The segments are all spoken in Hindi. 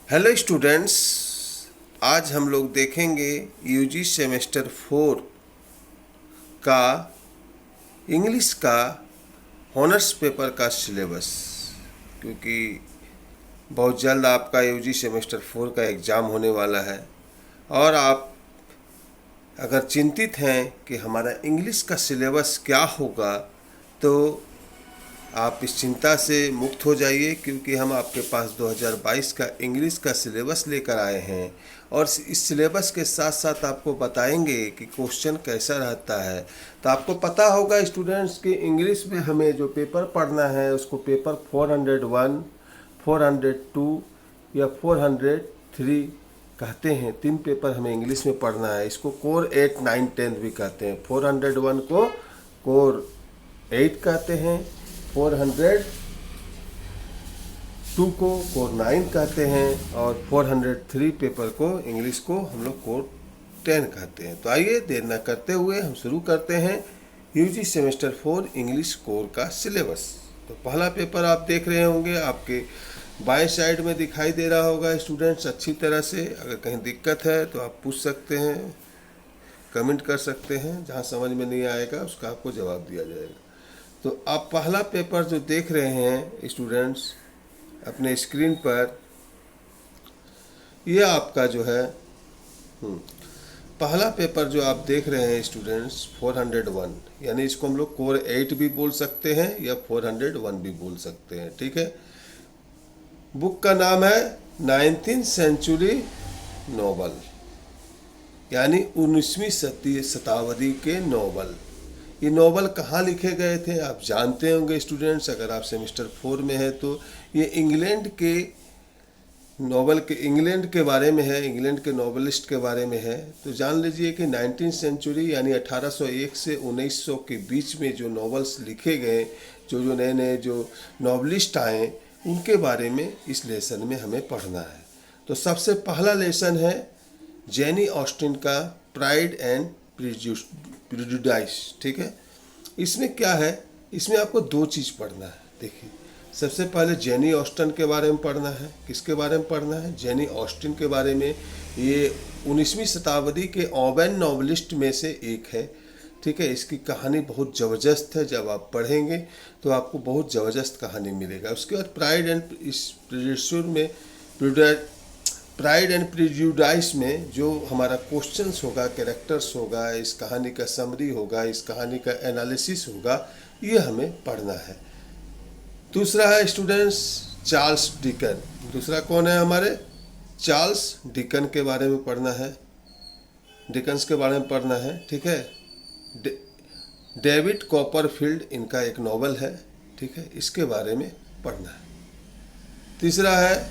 हेलो स्टूडेंट्स, आज हम लोग देखेंगे यूजी सेमेस्टर 4 का इंग्लिश का ऑनर्स पेपर का सिलेबस। क्योंकि बहुत जल्द आपका यूजी सेमेस्टर 4 का एग्ज़ाम होने वाला है और आप अगर चिंतित हैं कि हमारा इंग्लिश का सिलेबस क्या होगा, तो आप इस चिंता से मुक्त हो जाइए, क्योंकि हम आपके पास 2022 का इंग्लिश का सिलेबस लेकर आए हैं और इस सिलेबस के साथ साथ आपको बताएंगे कि क्वेश्चन कैसा रहता है। तो आपको पता होगा स्टूडेंट्स कि इंग्लिश में हमें जो पेपर पढ़ना है उसको पेपर 401, 402 या 403 कहते हैं। 3 पेपर हमें इंग्लिश में पढ़ना है। इसको कोर 8, 9, 10 भी कहते हैं। 401 को कोर 8 कहते हैं, 402 को कोर 9 कहते हैं और 403 पेपर को इंग्लिश को हम लोग कोर 10 कहते हैं। तो आइए देर न करते हुए हम शुरू करते हैं यूजी सेमेस्टर 4 इंग्लिश कोर का सिलेबस। तो पहला पेपर आप देख रहे होंगे, आपके बाएं साइड में दिखाई दे रहा होगा स्टूडेंट्स अच्छी तरह से। अगर कहीं दिक्कत है तो आप पूछ सकते हैं, कमेंट कर सकते हैं। जहां समझ में नहीं आएगा उसका आपको जवाब दिया जाएगा। तो आप पहला पेपर जो देख रहे हैं स्टूडेंट्स अपने स्क्रीन पर, ये आपका जो है पहला पेपर जो आप देख रहे हैं स्टूडेंट्स 401, यानी इसको हम लोग कोर 8 भी बोल सकते हैं या 401 भी बोल सकते हैं। ठीक है। बुक का नाम है 19th सेंचुरी नॉवल, यानी 19वीं शताब्दी के नॉवल। ये नॉवल कहाँ लिखे गए थे आप जानते होंगे स्टूडेंट्स। अगर आप सेमेस्टर 4 में हैं तो ये इंग्लैंड के नॉवल के इंग्लैंड के बारे में है, इंग्लैंड के नॉवलिस्ट के बारे में है। तो जान लीजिए कि 19th सेंचुरी यानी 1801 से 1900 के बीच में जो नॉवल्स लिखे गए, जो नए नए जो नॉवलिस्ट आए, उनके बारे में इस लेसन में हमें पढ़ना है। तो सबसे पहला लेसन है जेनी ऑस्टिन का प्राइड एंड प्रेजुडिस। ठीक है। इसमें क्या है, इसमें आपको 2 चीज़ पढ़ना है। देखिए, सबसे पहले जेनी ऑस्टिन के बारे में पढ़ना है। किसके बारे में पढ़ना है? जेनी ऑस्टिन के बारे में। ये 19वीं शताब्दी के ओवेन नॉवलिस्ट में से एक है। ठीक है। इसकी कहानी बहुत ज़बरदस्त है। जब आप पढ़ेंगे तो आपको बहुत ज़बरदस्त कहानी मिलेगा। उसके बाद प्राइड एंड प्रेजुडिस में जो हमारा क्वेश्चंस होगा, कैरेक्टर्स होगा, इस कहानी का समरी होगा, इस कहानी का एनालिसिस होगा, ये हमें पढ़ना है। दूसरा है स्टूडेंट्स चार्ल्स डिकन। दूसरा कौन है हमारे? चार्ल्स डिकन के बारे में पढ़ना है, डिकन्स के बारे में पढ़ना है। ठीक है। डेविड कॉपरफील्ड, इनका एक नॉवल है। ठीक है, इसके बारे में पढ़ना है। तीसरा है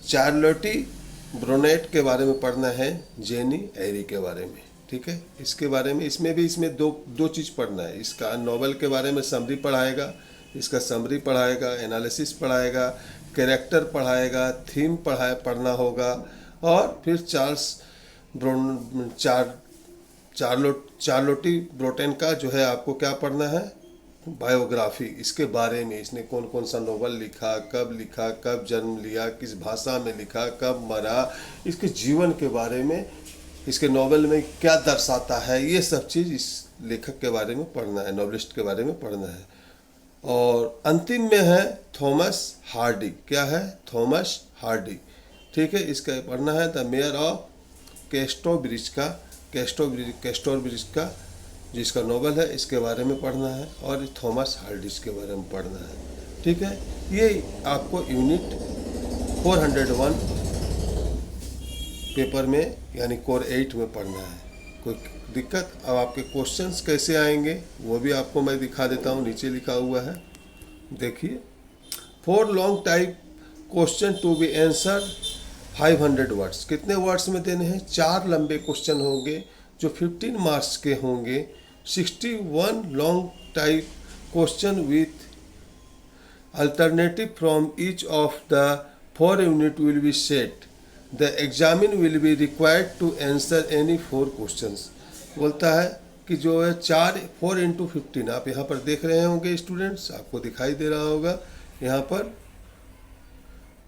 चार्लोटी ब्रोनेट के बारे में पढ़ना है, जेनी एरी के बारे में। ठीक है, इसके बारे में इसमें दो चीज़ पढ़ना है। इसका नॉवल के बारे में समरी पढ़ाएगा, इसका समरी पढ़ाएगा, एनालिसिस पढ़ाएगा, कैरेक्टर पढ़ाएगा, थीम पढ़ना होगा। और फिर चार्लोटी ब्रोटेन का जो है आपको क्या पढ़ना है? बायोग्राफी। इसके बारे में इसने कौन कौन सा नॉवल लिखा, कब जन्म लिया, किस भाषा में लिखा, कब मरा, इसके जीवन के बारे में, इसके नॉवल में क्या दर्शाता है, ये सब चीज़ इस लेखक के बारे में पढ़ना है, नॉवलिस्ट के बारे में पढ़ना है। और अंतिम में है थॉमस हार्डी। क्या है? Thomas Hardy. ठीक है, इसका पढ़ना है द मेयर ऑफ कैस्टोब्रिज का जिसका नॉवल है, इसके बारे में पढ़ना है। और थॉमस हार्डिस के बारे में पढ़ना है। ठीक है, ये आपको यूनिट 401 पेपर में यानी कोर 8 में पढ़ना है। कोई दिक्कत? अब आपके क्वेश्चंस कैसे आएंगे वो भी आपको मैं दिखा देता हूँ। नीचे लिखा हुआ है, देखिए, 4 long type question to be answer 500 words. कितने वर्ड्स में देने हैं? 4 लंबे क्वेश्चन होंगे जो 15 मार्क्स के होंगे। 61 long type question with alternative from each of the 4 unit will be set. The examine will be required to answer any 4 questions. बोलता है कि जो है 4 × 15 आप यहाँ पर देख रहे होंगे स्टूडेंट्स, आपको दिखाई दे रहा होगा यहाँ पर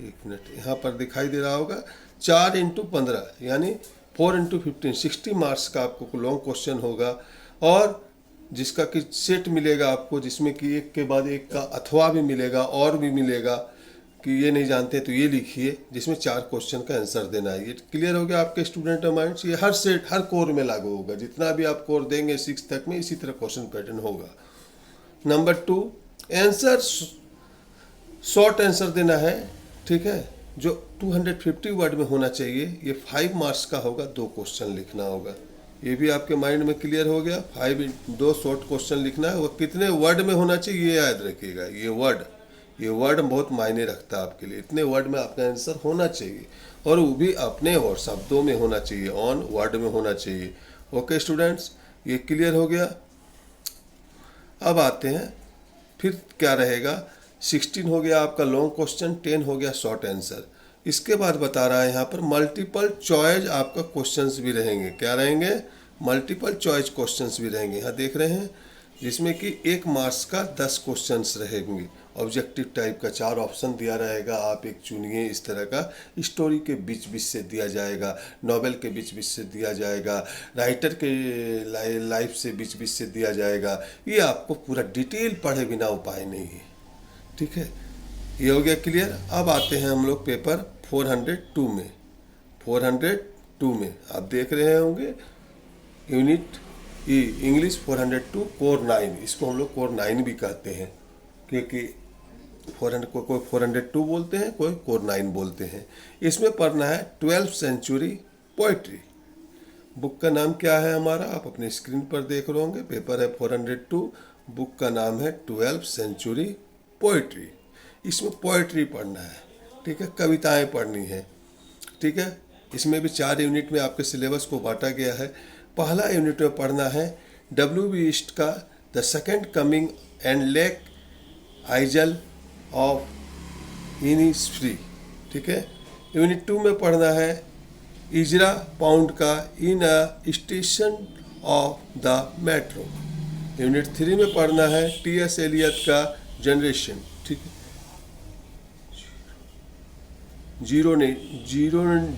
एक मिनट, यहाँ पर दिखाई दे रहा होगा 4×15 यानी 4×15 60 मार्क्स का आपको लॉन्ग क्वेश्चन होगा, और जिसका कि सेट मिलेगा आपको, जिसमें कि एक के बाद एक का अथवा भी मिलेगा और भी मिलेगा कि ये नहीं जानते तो ये लिखिए, जिसमें 4 क्वेश्चन का आंसर देना है। ये क्लियर हो गया आपके स्टूडेंट माइंड्स। ये हर सेट हर कोर में लागू होगा, जितना भी आप कोर देंगे 6 तक में इसी तरह क्वेश्चन पैटर्न होगा। नंबर 2, आंसर शॉर्ट आंसर देना है, ठीक है, जो 250 वर्ड में होना चाहिए। ये 5 मार्क्स का होगा, 2 क्वेश्चन लिखना होगा। ये भी आपके माइंड में क्लियर हो गया। 2 शॉर्ट क्वेश्चन लिखना है, वो कितने वर्ड में होना चाहिए ये याद रखिएगा। ये वर्ड बहुत मायने रखता है आपके लिए। इतने वर्ड में आपका आंसर होना चाहिए, और वो भी अपने और शब्दों में होना चाहिए, ऑन वर्ड में होना चाहिए। ओके स्टूडेंट्स, ये क्लियर हो गया। अब आते हैं फिर क्या रहेगा। 16 हो गया आपका लॉन्ग क्वेश्चन, 10 हो गया शॉर्ट आंसर। इसके बाद बता रहा है यहाँ पर मल्टीपल चॉइस आपका क्वेश्चंस भी रहेंगे। क्या रहेंगे? मल्टीपल चॉइस क्वेश्चंस भी रहेंगे। यहाँ देख रहे हैं, जिसमें कि 1 मार्क्स का 10 क्वेश्चंस रहेंगे। ऑब्जेक्टिव टाइप का 4 ऑप्शन दिया रहेगा, आप एक चुनिए। इस तरह का स्टोरी के बीच बीच से दिया जाएगा, नॉवेल के बीच बीच से दिया जाएगा, राइटर के लाइफ से बीच बीच से दिया जाएगा। ये आपको पूरा डिटेल पढ़े बिना उपाय नहीं है, ठीक है। ये हो गया क्लियर। अब आते हैं हम लोग पेपर 402 में। 402 में आप देख रहे होंगे यूनिट ई इंग्लिश 402 कोर 9। इसको हम लोग कोर 9 भी कहते हैं, क्योंकि 400 को कोई 402 बोलते हैं, कोई कोर 9 बोलते हैं। इसमें पढ़ना है 12th सेंचुरी पोइट्री। बुक का नाम क्या है हमारा, आप अपने स्क्रीन पर देख रहे होंगे। पेपर है 402, बुक का नाम है 12th सेंचुरी पोइट्री। इसमें पोइट्री पढ़ना है, ठीक है, कविताएं पढ़नी है, ठीक है। इसमें भी 4 यूनिट में आपके सिलेबस को बांटा गया है। पहला यूनिट में पढ़ना है W.B. ईस्ट का the second coming and lake Aizawl of Innisfree, ठीक है। यूनिट 2 में पढ़ना है इजरा पाउंड का in a station of the metro. Unit 3 में पढ़ना है T.S. एलियट का जनरेशन, ठीक है।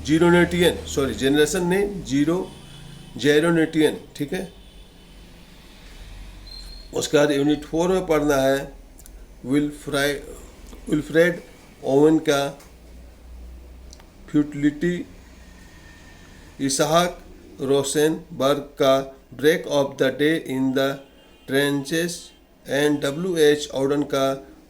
जीरोनेटियन, सॉरी जनरेशन नहीं, जेरोनेटियन, ठीक है। उसके बाद यूनिट 4 में पढ़ना है विल्फ्रेड ओवन का फ्यूटिलिटी, इसहाक रोसेनबर्ग का break of the day in the trenches and W.H. Auden का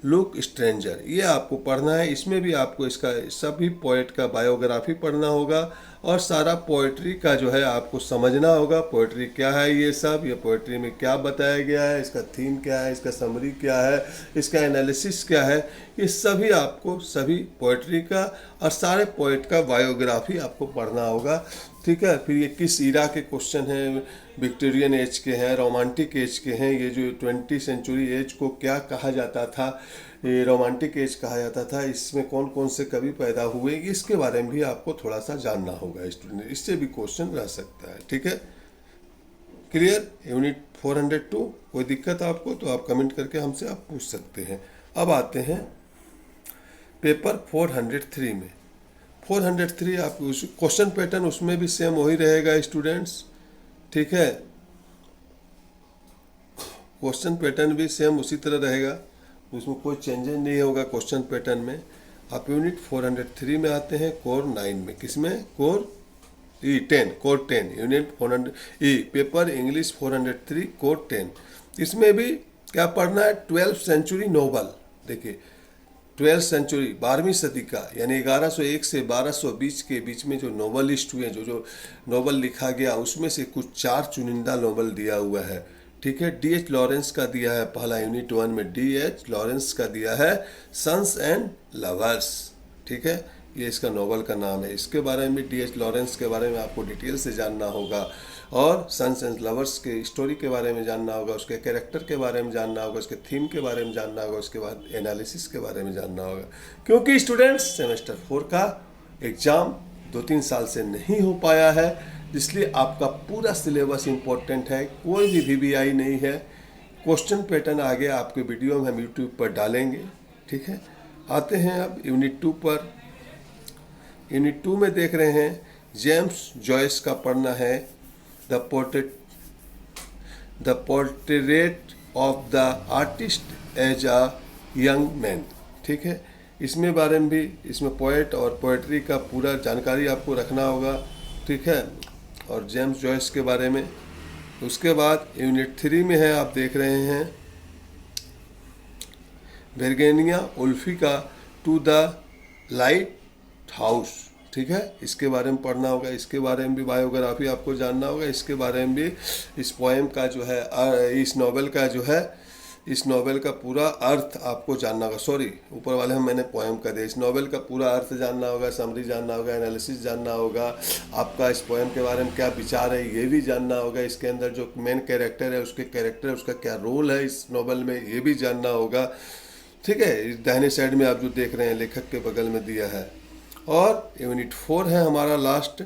लुक स्ट्रेंजर। ये आपको पढ़ना है। इसमें भी आपको इसका सभी पोएट का बायोग्राफी पढ़ना होगा, और सारा पोएट्री का जो है आपको समझना होगा। पोएट्री क्या है, ये सब, ये पोएट्री में क्या बताया गया है, इसका थीम क्या है, इसका समरी क्या है, इसका एनालिसिस क्या है, ये सभी आपको, सभी पोएट्री का और सारे पोएट का बायोग्राफी आपको पढ़ना होगा, ठीक है। फिर ये किस इरा के क्वेश्चन हैं, विक्टोरियन एज के हैं, रोमांटिक एज के हैं, ये जो 20वीं सेंचुरी एज को क्या कहा जाता था, ये रोमांटिक एज कहा जाता था, इसमें कौन कौन से कवि पैदा हुए, इसके बारे में भी आपको थोड़ा सा जानना होगा स्टूडेंट। इससे भी क्वेश्चन रह सकता है, ठीक है। क्लियर? यूनिट 402 कोई दिक्कत आपको तो आप कमेंट करके हमसे आप पूछ सकते हैं। अब आते हैं पेपर 403 में। 403 आप क्वेश्चन पैटर्न उसमें भी सेम वही रहेगा स्टूडेंट्स, ठीक है। क्वेश्चन पैटर्न भी सेम उसी तरह रहेगा, उसमें कोई चेंजेस नहीं होगा क्वेश्चन पैटर्न में। आप यूनिट 403 में आते हैं कोर 9 में। किसमें? Core 10 unit 400 paper English 403 core 10। इसमें भी क्या पढ़ना है? 12th century novel. देखिए 12th सेंचुरी 12वीं सदी का, यानी 1101 से 1220 के बीच में जो नोवेलिस्ट हुए, जो नोवेल लिखा गया, उसमें से कुछ 4 चुनिंदा नोवेल दिया हुआ है, ठीक है। D.H. लॉरेंस का दिया है पहला यूनिट 1 में, D.H. लॉरेंस का दिया है सन्स एंड लवर्स, ठीक है। ये इसका नोवेल का नाम है। इसके बारे में D.H. लॉरेंस के बारे में आपको डिटेल से जानना होगा, और सन्स एंड लवर्स के स्टोरी के बारे में जानना होगा, उसके कैरेक्टर के बारे में जानना होगा, उसके थीम के बारे में जानना होगा, उसके बाद एनालिसिस के बारे में जानना होगा। क्योंकि स्टूडेंट्स सेमेस्टर 4 का एग्ज़ाम 2-3 साल से नहीं हो पाया है, इसलिए आपका पूरा सिलेबस इम्पोर्टेंट है, कोई भी VBI नहीं है। क्वेश्चन पैटर्न आगे आपके वीडियो में हम यूट्यूब पर डालेंगे, ठीक है। आते हैं अब यूनिट 2 पर। यूनिट 2 में देख रहे हैं जेम्स जॉयस का पढ़ना है the portrait of the artist as a young man. ठीक है, इसमें बारे में भी, इसमें पोएट और पोएट्री का पूरा जानकारी आपको रखना होगा। ठीक है, और जेम्स जॉयस के बारे में। उसके बाद यूनिट 3 में है, आप देख रहे हैं वर्गीनिया वुल्फ का टू द लाइट हाउस। ठीक है, इसके बारे में पढ़ना होगा, इसके बारे में भी बायोग्राफी आपको जानना होगा, इसके बारे में भी, इस पोएम का जो है, इस नॉवेल का जो है, इस नॉवेल का पूरा अर्थ आपको जानना होगा। सॉरी, ऊपर वाले में मैंने पोएम का दिया, इस नॉवेल का पूरा अर्थ जानना होगा, समरी जानना होगा, एनालिसिस जानना होगा, आपका इस पोएम के बारे में क्या विचार है ये भी जानना होगा, इसके अंदर जो मेन कैरेक्टर है उसके कैरेक्टर, उसका क्या रोल है इस नॉवेल में ये भी जानना होगा। ठीक है, दाहिने साइड में आप जो देख रहे हैं लेखक के बगल में दिया है। और यूनिट 4 है हमारा लास्ट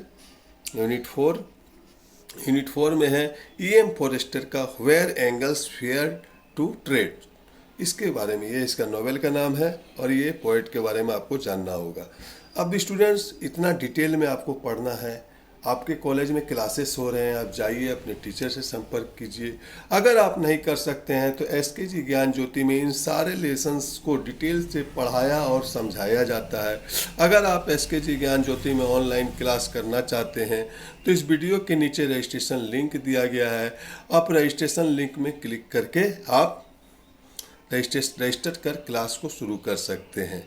यूनिट 4 में है E.M. फॉरेस्टर का where angels fear to tread. इसके बारे में, ये इसका नॉवेल का नाम है और ये पोएट के बारे में आपको जानना होगा। अब स्टूडेंट्स, इतना डिटेल में आपको पढ़ना है, आपके कॉलेज में क्लासेस हो रहे हैं, आप जाइए अपने टीचर से संपर्क कीजिए। अगर आप नहीं कर सकते हैं तो SKG ज्ञान ज्योति में इन सारे लेसन्स को डिटेल से पढ़ाया और समझाया जाता है। अगर आप SKG ज्ञान ज्योति में ऑनलाइन क्लास करना चाहते हैं तो इस वीडियो के नीचे रजिस्ट्रेशन लिंक दिया गया है। आप रजिस्ट्रेशन लिंक में क्लिक करके आप रजिस्टर कर क्लास को शुरू कर सकते हैं।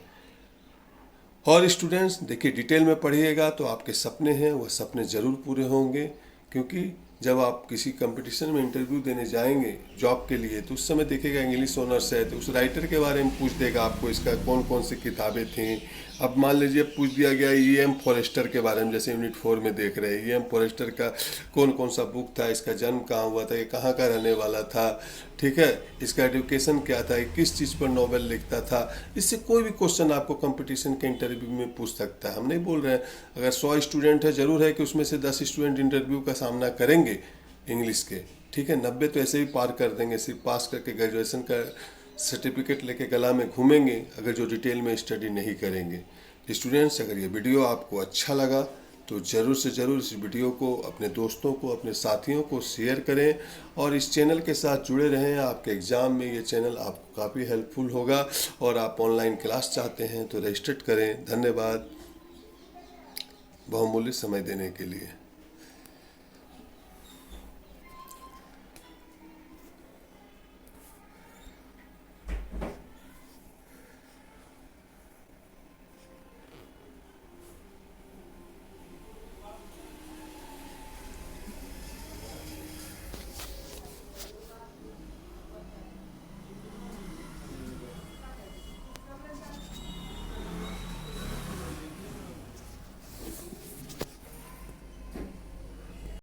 और स्टूडेंट्स देखिए, डिटेल में पढ़िएगा तो आपके सपने हैं वह सपने ज़रूर पूरे होंगे, क्योंकि जब आप किसी कंपटीशन में इंटरव्यू देने जाएंगे जॉब के लिए तो उस समय देखिएगा इंग्लिश ऑनर्स है तो उस राइटर के बारे में पूछ देगा आपको, इसका कौन कौन सी किताबें थीं। अब मान लीजिए पूछ दिया गया E.M. फॉरेस्टर के बारे में, जैसे यूनिट 4 में देख रहे हैं E.M. फॉरेस्टर का कौन कौन सा बुक था, इसका जन्म कहाँ हुआ था, ये कहाँ का रहने वाला था, ठीक है, इसका एजुकेशन क्या था, किस चीज़ पर नॉवेल लिखता था। इससे कोई भी क्वेश्चन आपको कंपटीशन के इंटरव्यू में पूछ सकता है। हम नहीं बोल रहे हैं, अगर 100 स्टूडेंट है ज़रूर है कि उसमें से 10 स्टूडेंट इंटरव्यू का सामना करेंगे इंग्लिश के। ठीक है, 90 तो ऐसे ही पार कर देंगे, सिर्फ पास करके ग्रेजुएशन का सर्टिफिकेट लेके गला में घूमेंगे, अगर जो डिटेल में स्टडी नहीं करेंगे। स्टूडेंट्स, अगर ये वीडियो आपको अच्छा लगा तो ज़रूर से ज़रूर इस वीडियो को अपने दोस्तों को, अपने साथियों को शेयर करें और इस चैनल के साथ जुड़े रहें। आपके एग्ज़ाम में ये चैनल आपको काफ़ी हेल्पफुल होगा। और आप ऑनलाइन क्लास चाहते हैं तो रजिस्टर करें। धन्यवाद बहुमूल्य समय देने के लिए।